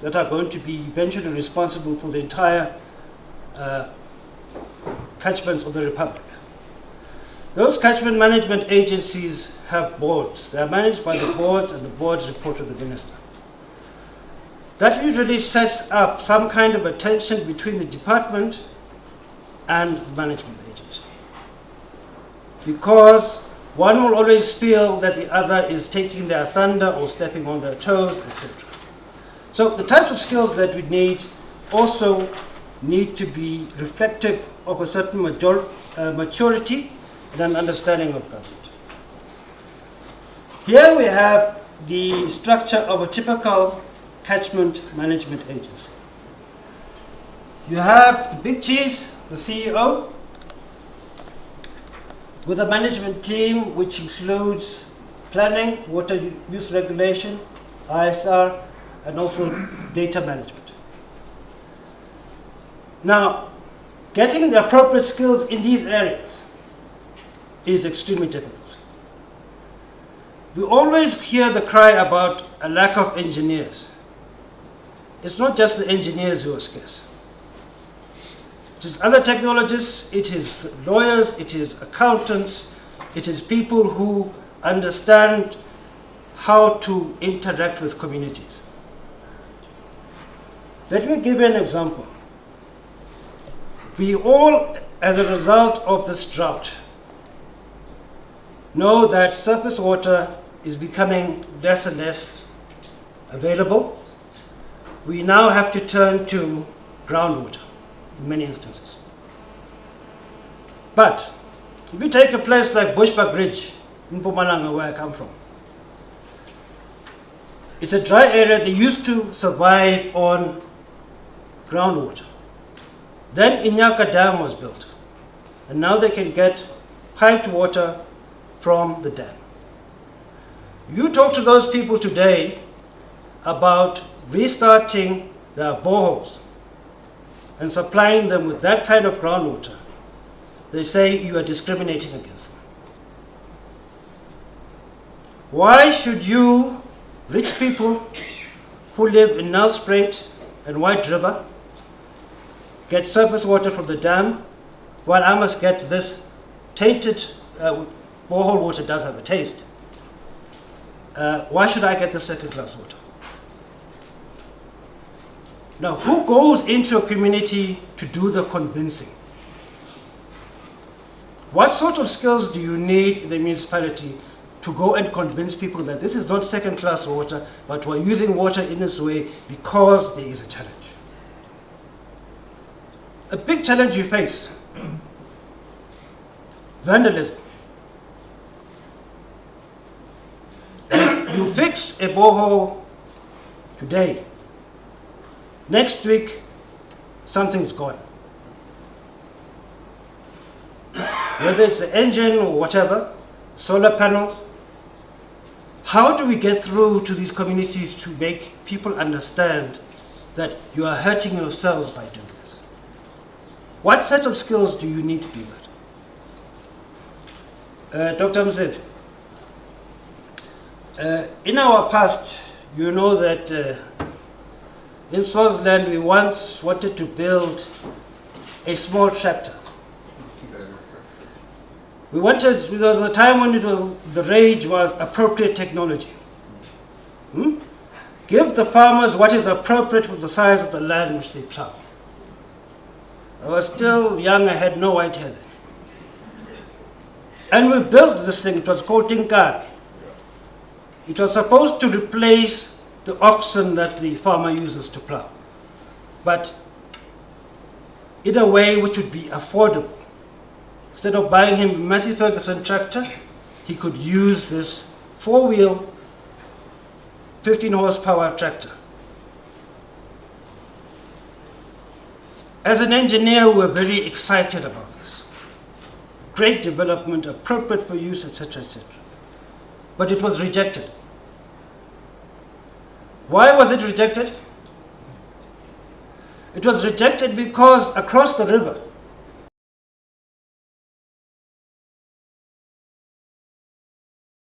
that are going to be eventually responsible for the entire catchments of the Republic. Those catchment management agencies have boards. They are managed by the boards, and the boards report to the minister. That usually sets up some kind of a tension between the department and the management agency, because one will always feel that the other is taking their thunder or stepping on their toes, etc. So the types of skills that we need also need to be reflective of a certain maturity and an understanding of government. Here we have the structure of a typical catchment management agency. You have the big cheese, the CEO, with a management team which includes planning, water use regulation, ISR, and also data management. Now, getting the appropriate skills in these areas is extremely difficult. We always hear the cry about a lack of engineers. It's not just the engineers who are scarce. It is other technologists, it is lawyers, it is accountants, it is people who understand how to interact with communities. Let me give you an example. We all, as a result of this drought, know that surface water is becoming less and less available. We now have to turn to groundwater in many instances. But if you take a place like Bushbuck Ridge in Mpumalanga, where I come from, it's a dry area. They used to survive on groundwater. Then Inyaka Dam was built, and now they can get piped water from the dam. You talk to those people today about restarting their boreholes and supplying them with that kind of groundwater, they say you are discriminating against them. Why should you, rich people who live in Nelspruit and White River, get surface water from the dam, while I must get this tainted borehole water? Does have a taste. Why should I get the second-class water? Now, who goes into a community to do the convincing? What sort of skills do you need in the municipality to go and convince people that this is not second-class water, but we're using water in this way because there is a challenge? A big challenge we face, vandalism. You fix a borehole today, next week something's gone. Whether it's the engine or whatever, solar panels. How do we get through to these communities to make people understand that you are hurting yourselves by doing this? What sets of skills do you need to do that? Dr. Mzib, in our past, you know that in Swaziland we once wanted to build a small tractor. There was a time when the rage was appropriate technology. Give the farmers what is appropriate with the size of the land which they plow. I was still young, I had no white hair then. And we built this thing, it was called Tinkari. It was supposed to replace the oxen that the farmer uses to plow, but in a way which would be affordable. Instead of buying him a Massey Ferguson tractor, he could use this four-wheel, 15 horsepower tractor. As an engineer, we were very excited about this. Great development, appropriate for use, etc., etc. But it was rejected. Why was it rejected? It was rejected because across the river,